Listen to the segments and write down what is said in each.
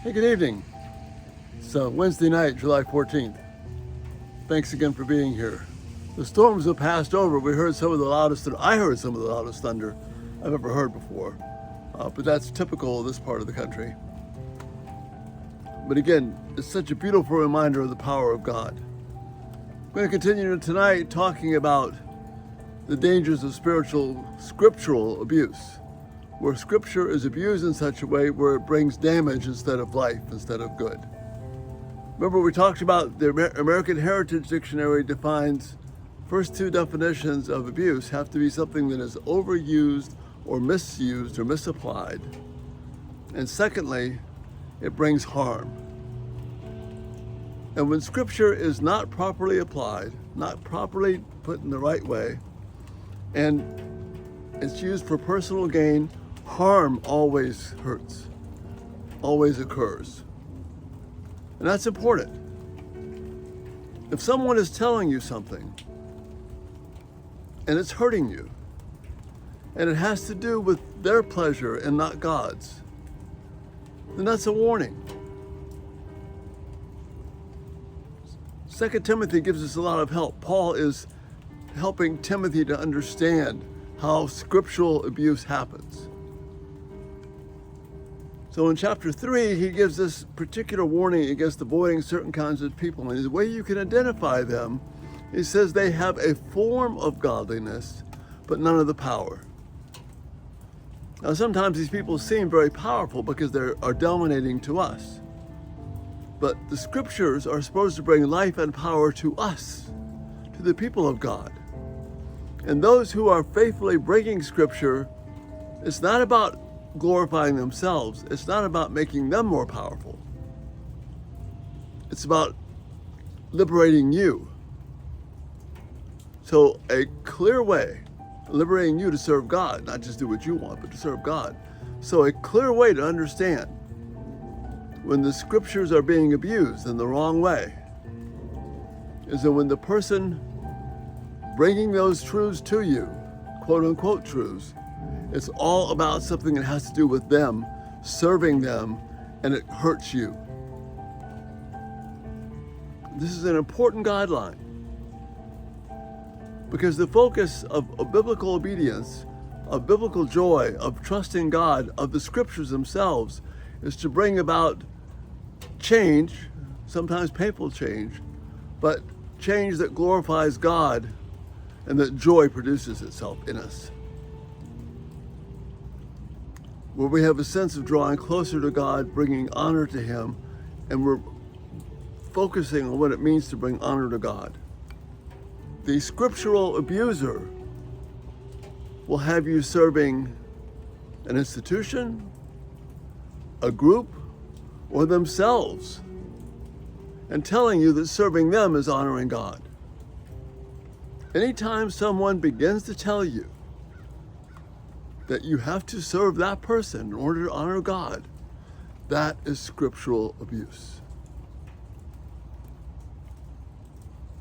Hey, good evening. It's Wednesday night, July 14th. Thanks again for being here. The storms have passed over. We heard some of the loudest, I heard some of the loudest thunder I've ever heard before. But that's typical of this part of the country. But again, it's such a beautiful reminder of the power of God. I'm going to continue tonight talking about the dangers of scriptural abuse, where Scripture is abused in such a way where it brings damage instead of life, instead of good. Remember, we talked about the American Heritage Dictionary defines first two definitions of abuse have to be something that is overused or misused or misapplied. And secondly, it brings harm. And when Scripture is not properly applied, not properly put in the right way, and it's used for personal gain, harm always hurts, always occurs. And that's important. If someone is telling you something and it's hurting you, and it has to do with their pleasure and not God's, then that's a warning. 2 Timothy gives us a lot of help. Paul is helping Timothy to understand how scriptural abuse happens. So in chapter 3, he gives this particular warning against avoiding certain kinds of people. And the way you can identify them, he says they have a form of godliness, but none of the power. Now sometimes these people seem very powerful because they are dominating to us. But the Scriptures are supposed to bring life and power to us, to the people of God. And those who are faithfully breaking Scripture, it's not about glorifying themselves. It's not about making them more powerful. It's about liberating you. So a clear way, liberating you to serve God, not just do what you want, but to serve God. So a clear way to understand when the Scriptures are being abused in the wrong way is that when the person bringing those truths to you, quote unquote truths, it's all about something that has to do with them, serving them, and it hurts you. This is an important guideline because the focus of biblical obedience, of biblical joy, of trusting God, of the Scriptures themselves is to bring about change, sometimes painful change, but change that glorifies God and that joy produces itself in us. Where we have a sense of drawing closer to God, bringing honor to Him, and we're focusing on what it means to bring honor to God. The scriptural abuser will have you serving an institution, a group, or themselves, and telling you that serving them is honoring God. Anytime someone begins to tell you that you have to serve that person in order to honor God, that is scriptural abuse.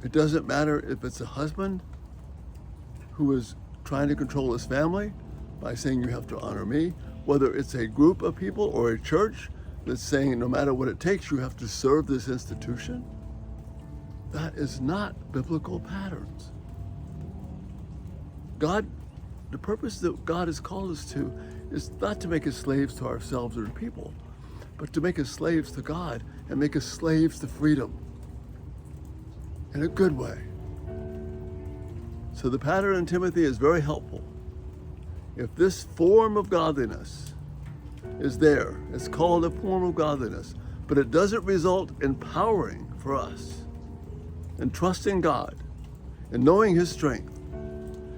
It doesn't matter if it's a husband who is trying to control his family by saying you have to honor me, whether it's a group of people or a church that's saying no matter what it takes, you have to serve this institution. That is not biblical patterns. God, the purpose that God has called us to is not to make us slaves to ourselves or to people, but to make us slaves to God and make us slaves to freedom in a good way. So the pattern in Timothy is very helpful. If this form of godliness is there, it's called a form of godliness, but it doesn't result in powering for us and trusting God and knowing His strength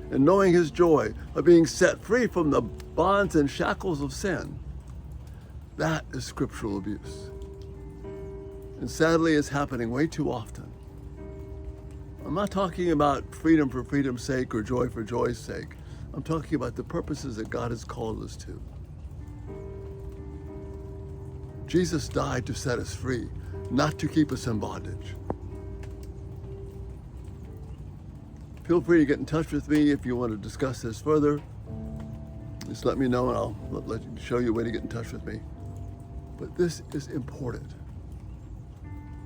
and knowing His joy of being set free from the bonds and shackles of sin, that is scriptural abuse. And sadly, it's happening way too often. I'm not talking about freedom for freedom's sake or joy for joy's sake. I'm talking about the purposes that God has called us to. Jesus died to set us free, not to keep us in bondage. Feel free to get in touch with me if you want to discuss this further. Just let me know and I'll show you a way to get in touch with me. But this is important.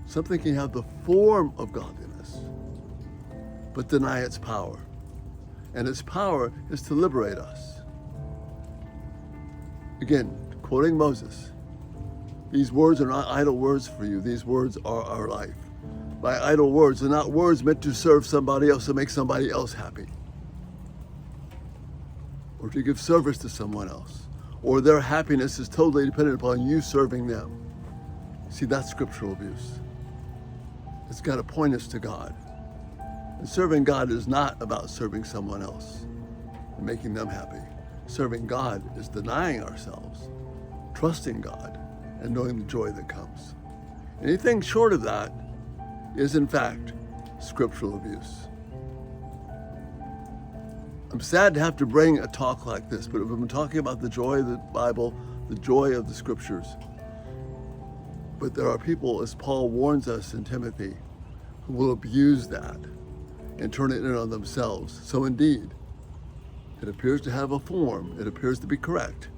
Something can have the form of godliness, but deny its power. And its power is to liberate us. Again, quoting Moses, these words are not idle words for you. These words are our life. By idle words, they're not words meant to serve somebody else, to make somebody else happy, or to give service to someone else, or their happiness is totally dependent upon you serving them. See, that's scriptural abuse. It's got to point us to God. And serving God is not about serving someone else and making them happy. Serving God is denying ourselves, trusting God, and knowing the joy that comes. Anything short of that is, in fact, scriptural abuse. I'm sad to have to bring a talk like this, but we've been talking about the joy of the Bible, the joy of the Scriptures. But there are people, as Paul warns us in Timothy, who will abuse that and turn it in on themselves. So indeed, it appears to have a form, it appears to be correct,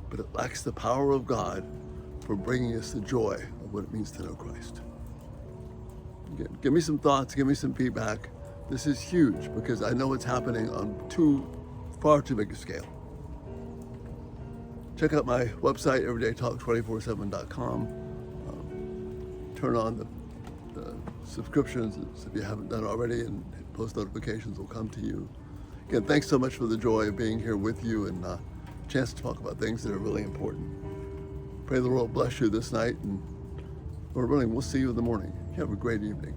but it lacks the power of God for bringing us the joy of what it means to know Christ. Again, give me some thoughts, give me some feedback. This is huge because I know it's happening on far too big a scale. Check out my website, everydaytalk247.com. Turn on the subscriptions if you haven't done already, and post notifications will come to you. Again, thanks so much for the joy of being here with you and a chance to talk about things that are really important. Pray the Lord bless you this night, and Lord willing, we'll see you in the morning. You have a great evening.